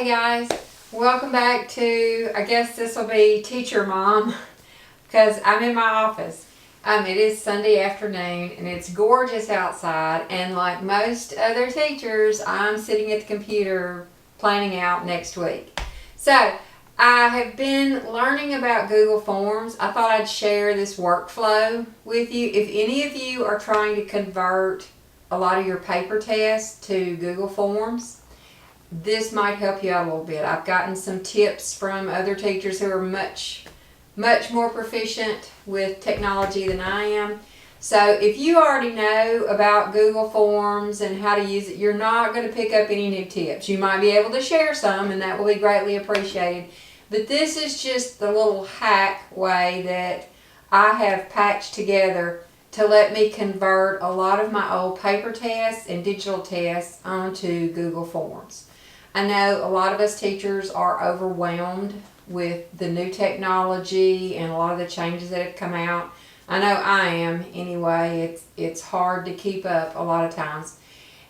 Hey guys, welcome back to, I guess this will be Teacher Mom, because I'm in my office. It is Sunday afternoon and it's gorgeous outside, and like most other teachers, I'm sitting at the computer planning out next week. So, I have been learning about Google Forms. I thought I'd share this workflow with you. If any of you are trying to convert a lot of your paper tests to Google Forms, this might help you out a little bit. I've gotten some tips from other teachers who are much more proficient with technology than I am. So if you already know about Google Forms and how to use it, you're not going to pick up any new tips. You might be able to share some, and that will be greatly appreciated. But this is just the little hack way that I have patched together to let me convert a lot of my old paper tests and digital tests onto Google Forms. I know a lot of us teachers are overwhelmed with the new technology and a lot of the changes that have come out. I know I am anyway. It's hard to keep up a lot of times.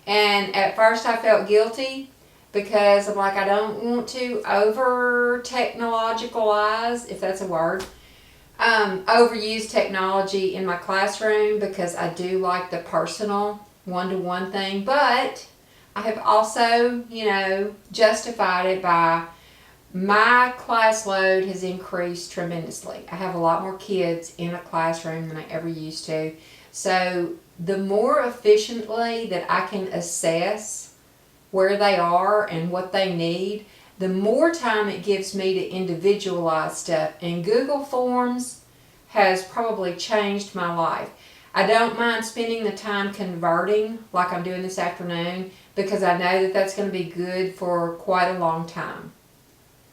And at first I felt guilty because I'm like, I don't want to over technologicalize, if that's a word, overuse technology in my classroom, because I do like the personal one-to-one thing. But I have also, justified it by my class load has increased tremendously. I have a lot more kids in a classroom than I ever used to. So the more efficiently that I can assess where they are and what they need, the more time it gives me to individualize stuff. And Google Forms has probably changed my life. I don't mind spending the time converting like I'm doing this afternoon, because I know that that's going to be good for quite a long time.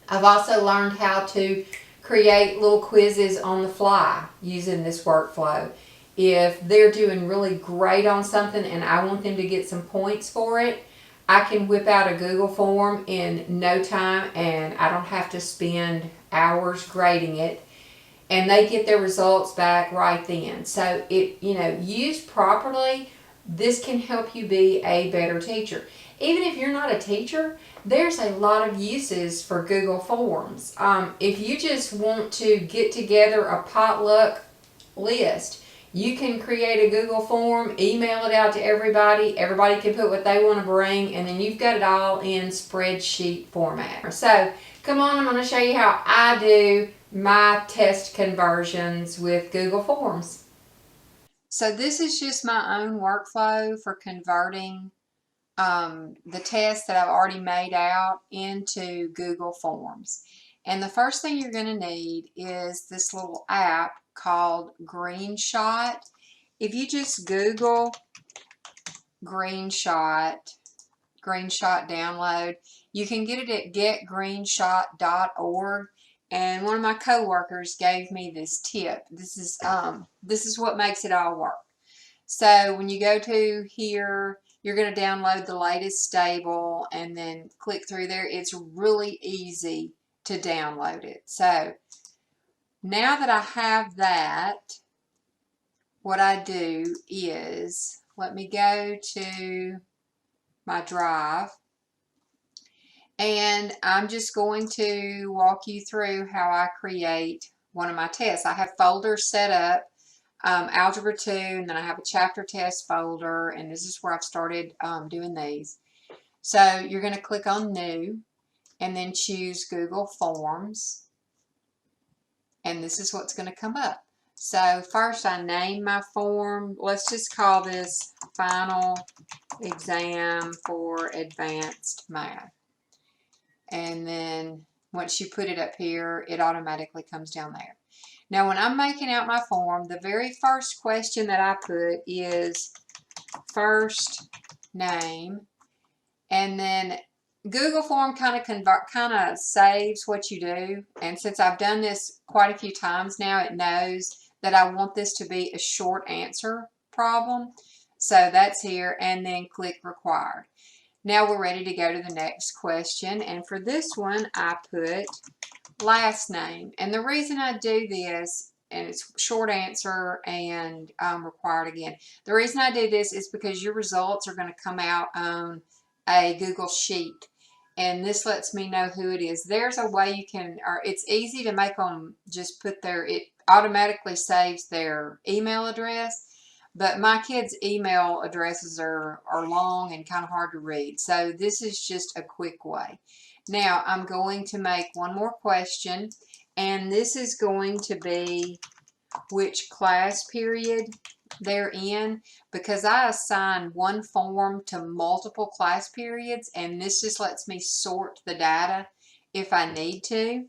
I've also learned how to create little quizzes on the fly using this workflow. If they're doing really great on something and I want them to get some points for it, I can whip out a Google form in no time and I don't have to spend hours grading it. And they get their results back right then. So used properly, this can help you be a better teacher. Even if you're not a teacher, there's a lot of uses for Google Forms. If you just want to get together a potluck list, you can create a Google form, email it out to everybody. Everybody can put what they want to bring, and then you've got it all in spreadsheet format. So come on, I'm going to show you how I do my test conversions with Google Forms. So this is just my own workflow for converting the tests that I've already made out into Google Forms. And the first thing you're going to need is this little app called Greenshot. If you just Google Greenshot download, you can get it at getgreenshot.org. And one of my coworkers gave me this tip. This is what makes it all work. So when you go to here, you're going to download the latest stable and then click through there. It's really easy to download it. So now that I have that, what I do is, let me go to my drive, and I'm just going to walk you through how I create one of my tests. I have folders set up. Algebra 2, and then I have a chapter test folder, and this is where I've started doing these. So you're going to click on New and then choose Google Forms, and this is what's going to come up. So first I name my form. Let's just call this Final Exam for Advanced Math. And then once you put it up here, it automatically comes down there. Now when I'm making out my form, the very first question that I put is first name, and then Google Form kind of saves what you do, and since I've done this quite a few times now, it knows that I want this to be a short answer problem. So that's here, and then click required. Now we're ready to go to the next question, and for this one I put last name. And the reason I do this, and it's short answer and required again, the reason I do this is because your results are going to come out on a Google Sheet. and this lets me know who it is. There's a way you can, or it's easy to make them just put it automatically saves their email address, but my kids' email addresses are long and kind of hard to read. So this is just a quick way. Now I'm going to make one more question, and this is going to be which class period they're in, because I assign one form to multiple class periods, and this just lets me sort the data if I need to.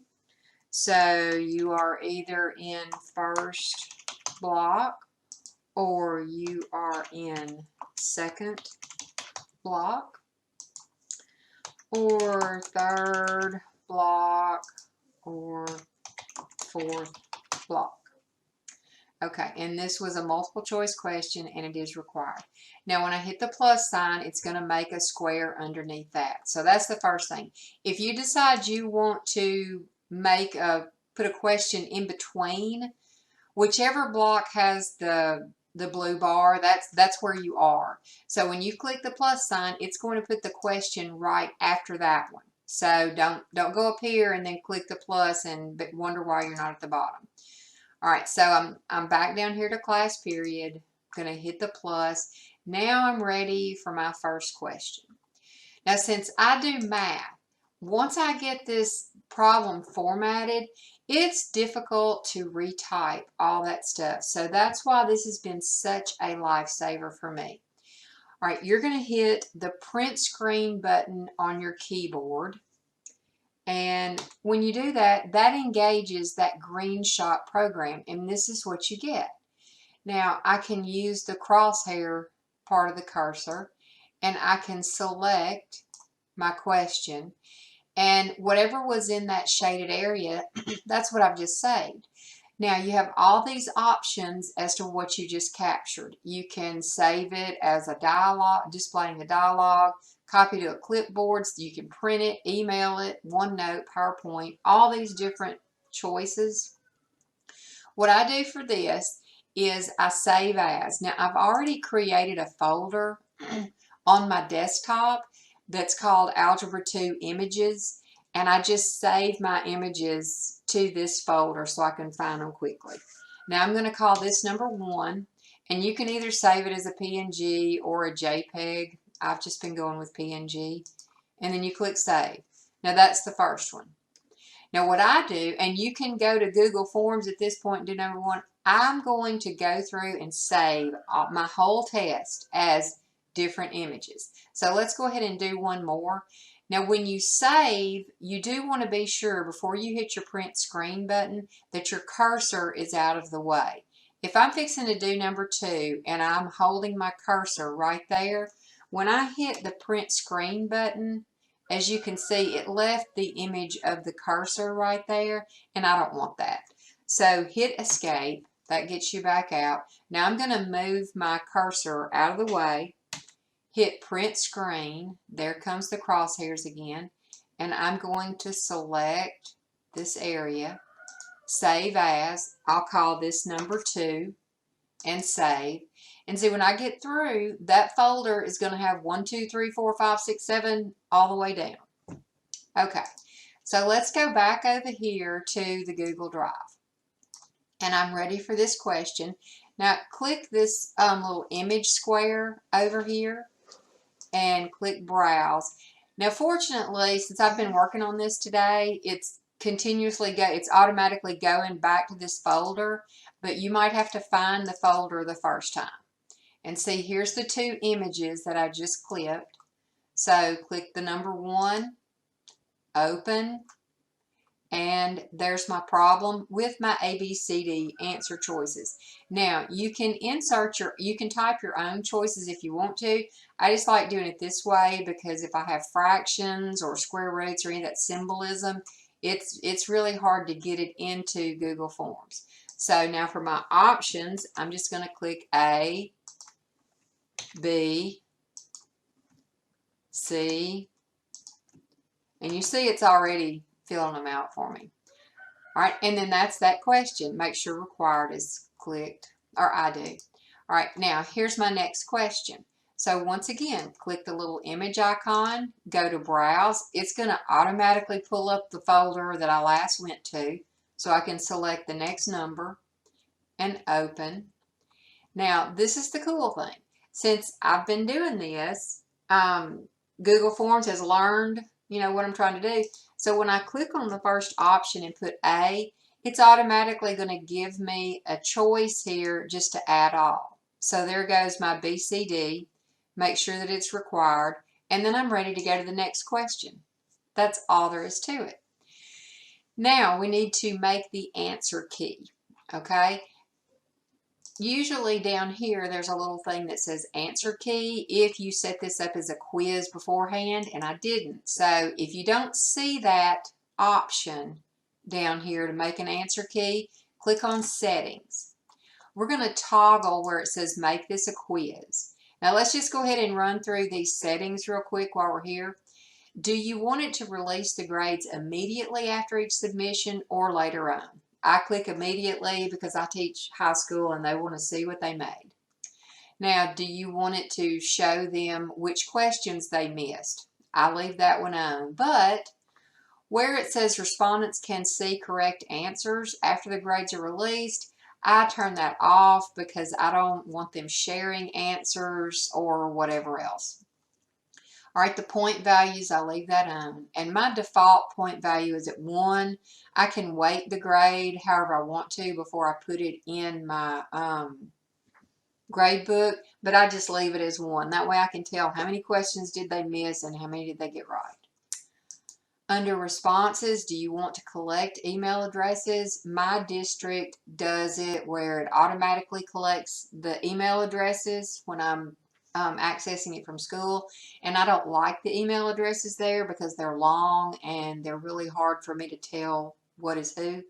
So you are either in first block or you are in second block or third block or fourth block. Okay, and this was a multiple choice question, and it is required. Now when I hit the plus sign, it's going to make a square underneath that. So that's the first thing. If you decide you want to put a question in between, whichever block has the blue bar, that's where you are. So when you click the plus sign, it's going to put the question right after that one. So don't go up here and then click the plus and wonder why you're not at the bottom. All right, so I'm back down here to class period. I'm going to hit the plus. Now I'm ready for my first question. Now since I do math, once I get this problem formatted, it's difficult to retype all that stuff. So that's why this has been such a lifesaver for me. All right, you're going to hit the print screen button on your keyboard. And when you do that, that engages that Greenshot program, and this is what you get. Now, I can use the crosshair part of the cursor, and I can select my question, and whatever was in that shaded area, that's what I've just saved. Now, you have all these options as to what you just captured. You can save it as a dialogue, displaying the dialogue, copy to a clipboard, so you can print it, email it, OneNote, PowerPoint, all these different choices. What I do for this is I save as. Now, I've already created a folder on my desktop that's called Algebra 2 Images, and I just save my images to this folder so I can find them quickly. Now I'm going to call this number 1, and you can either save it as a PNG or a JPEG. I've just been going with PNG, and then you click save. Now that's the first one. Now what I do, and you can go to Google Forms at this point and do number 1, I'm going to go through and save my whole test as different images. So let's go ahead and do one more. Now when you save, you do want to be sure before you hit your print screen button that your cursor is out of the way. If I'm fixing to do number 2 and I'm holding my cursor right there, when I hit the print screen button, as you can see, it left the image of the cursor right there, and I don't want that. So hit escape, that gets you back out. Now I'm going to move my cursor out of the way, hit print screen, there comes the crosshairs again, and I'm going to select this area, save as, I'll call this number 2, and save. And see, when I get through, that folder is going to have 1, 2, 3, 4, 5, 6, 7 all the way down. Okay, so let's go back over here to the Google Drive. And I'm ready for this question. Now click this little image square over here and click browse. Now fortunately, since I've been working on this today, it's automatically going back to this folder, but you might have to find the folder the first time. And see, here's the 2 images that I just clipped. So click the number 1, open, and there's my problem with my ABCD answer choices. Now you can type your own choices if you want to. I just like doing it this way because if I have fractions or square roots or any of that symbolism, it's really hard to get it into Google Forms. So now for my options, I'm just going to click A, B, C, and you see it's already filling them out for me. All right, and then that's that question. Make sure required is clicked, or I do. All right, now here's my next question. So once again, click the little image icon, go to Browse. It's going to automatically pull up the folder that I last went to, so I can select the next number and open. Now, this is the cool thing. Since I've been doing this, Google Forms has learned, what I'm trying to do. So when I click on the first option and put A, it's automatically going to give me a choice here just to add all. So there goes my BCD. Make sure that it's required, and then I'm ready to go to the next question. That's all there is to it. Now we need to make the answer key, okay? Usually down here there's a little thing that says answer key if you set this up as a quiz beforehand, and I didn't. So if you don't see that option down here to make an answer key, click on settings. We're going to toggle where it says make this a quiz. Now let's just go ahead and run through these settings real quick while we're here. Do you want it to release the grades immediately after each submission or later on? I click immediately because I teach high school and they want to see what they made. Now, do you want it to show them which questions they missed? I leave that one on, but where it says respondents can see correct answers after the grades are released, I turn that off because I don't want them sharing answers or whatever else. All right, the point values, I leave that on. And my default point value is at 1. I can weight the grade however I want to before I put it in my grade book, but I just leave it as 1. That way I can tell how many questions did they miss and how many did they get right. Under responses, do you want to collect email addresses? My district does it where it automatically collects the email addresses when I'm accessing it from school, and I don't like the email addresses there because they're long and they're really hard for me to tell what is who.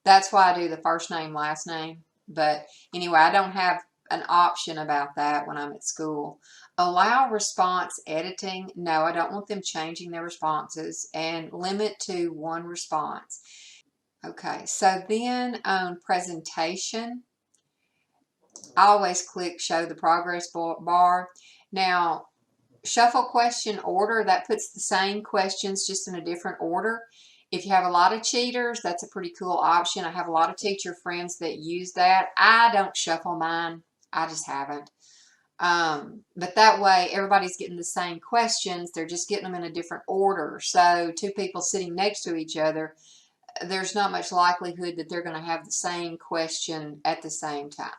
That's why I do the first name, last name. But anyway, I don't have an option about that when I'm at school. Allow response editing. No, I don't want them changing their responses, and limit to 1 response. Okay, so then on presentation, I always click show the progress bar. Now, shuffle question order, that puts the same questions just in a different order. If you have a lot of cheaters, that's a pretty cool option. I have a lot of teacher friends that use that. I don't shuffle mine. I just haven't. But that way everybody's getting the same questions. They're just getting them in a different order. So 2 people sitting next to each other, there's not much likelihood that they're going to have the same question at the same time.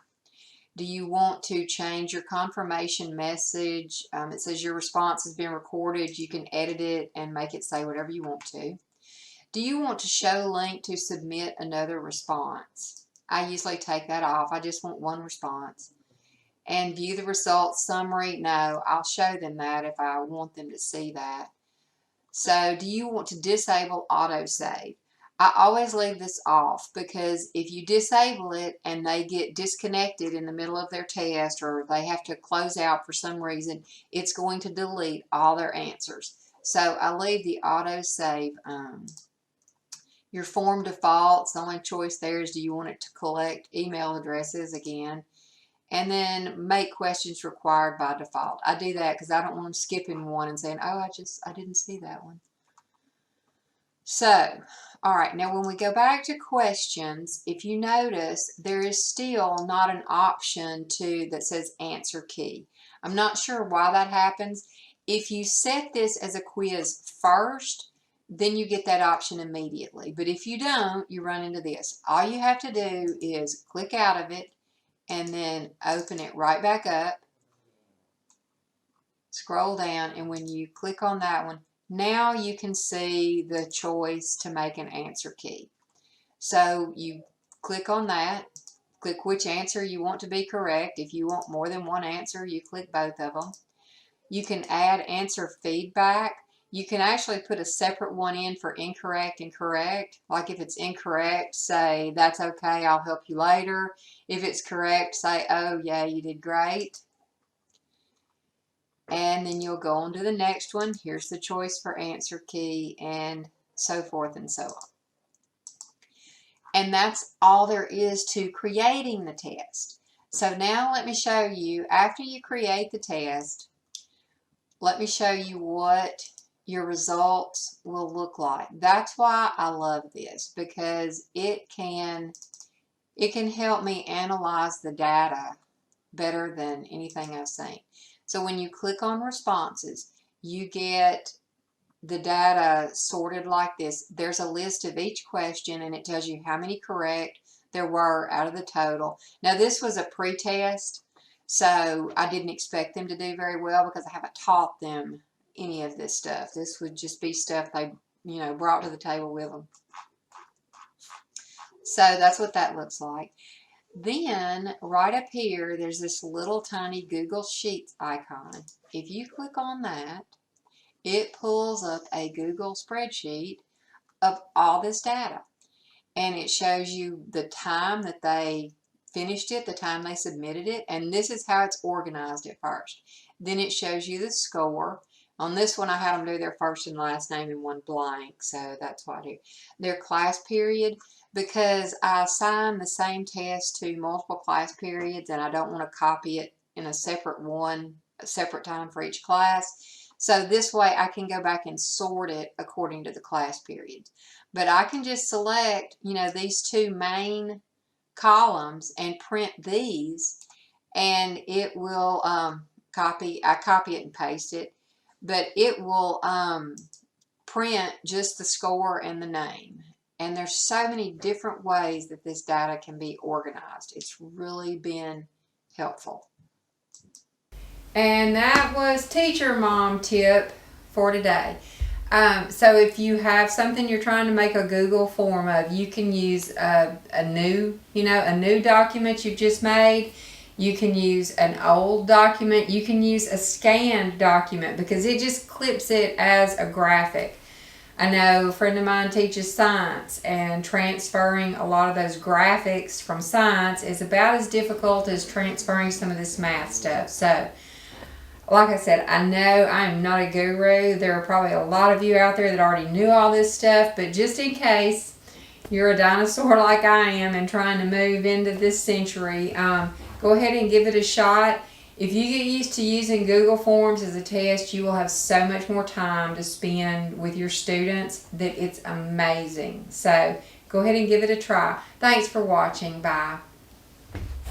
Do you want to change your confirmation message? It says your response has been recorded. You can edit it and make it say whatever you want to. Do you want to show link to submit another response? I usually take that off. I just want 1 response. And view the results summary. No, I'll show them that if I want them to see that. So do you want to disable autosave? I always leave this off because if you disable it and they get disconnected in the middle of their test or they have to close out for some reason, it's going to delete all their answers. So I leave the autosave on. Your form defaults, the only choice there is do you want it to collect email addresses again. And then make questions required by default. I do that because I don't want them skipping one and saying, oh, I didn't see that one. So, all right, now when we go back to questions, if you notice, there is still not an option that says answer key. I'm not sure why that happens. If you set this as a quiz first, then you get that option immediately. But if you don't, you run into this. All you have to do is click out of it, and then open it right back up, scroll down, and when you click on that one, now you can see the choice to make an answer key. So you click on that, click which answer you want to be correct. If you want more than 1 answer, you click both of them. You can add answer feedback. You can actually put a separate one in for incorrect and correct. Like if it's incorrect, say, that's okay, I'll help you later. If it's correct, say, oh yeah, you did great. And then you'll go on to the next one. Here's the choice for answer key, and so forth and so on. And that's all there is to creating the test. So now let me show you, after you create the test, let me show you what your results will look like. That's why I love this, because it can help me analyze the data better than anything I've seen. So when you click on responses, you get the data sorted like this. There's a list of each question, and it tells you how many correct there were out of the total. Now this was a pre-test, so I didn't expect them to do very well because I haven't taught them any of this stuff. This would just be stuff they, brought to the table with them. So that's what that looks like. Then right up here, there's this little tiny Google Sheets icon. If you click on that, it pulls up a Google spreadsheet of all this data. And it shows you the time that they finished it, the time they submitted it, and this is how it's organized at first. Then it shows you the score. On this one, I had them do their first and last name in one blank, so that's what I do. Their class period, because I assign the same test to multiple class periods, and I don't want to copy it in a separate time for each class. So this way, I can go back and sort it according to the class period. But I can just select, these two main columns and print these, and it will I copy it and paste it, but it will print just the score and the name. And there's so many different ways that this data can be organized. It's really been helpful. And that was Teacher Mom tip for today. So if you have something you're trying to make a Google form of, you can use a new document you've just made. You can use an old document. You can use a scanned document because it just clips it as a graphic. I know a friend of mine teaches science, and transferring a lot of those graphics from science is about as difficult as transferring some of this math stuff. So, like I said, I know I am not a guru. There are probably a lot of you out there that already knew all this stuff, but just in case you're a dinosaur like I am and trying to move into this century, go ahead and give it a shot. If you get used to using Google Forms as a test, you will have so much more time to spend with your students that it's amazing. So go ahead and give it a try. Thanks for watching. Bye.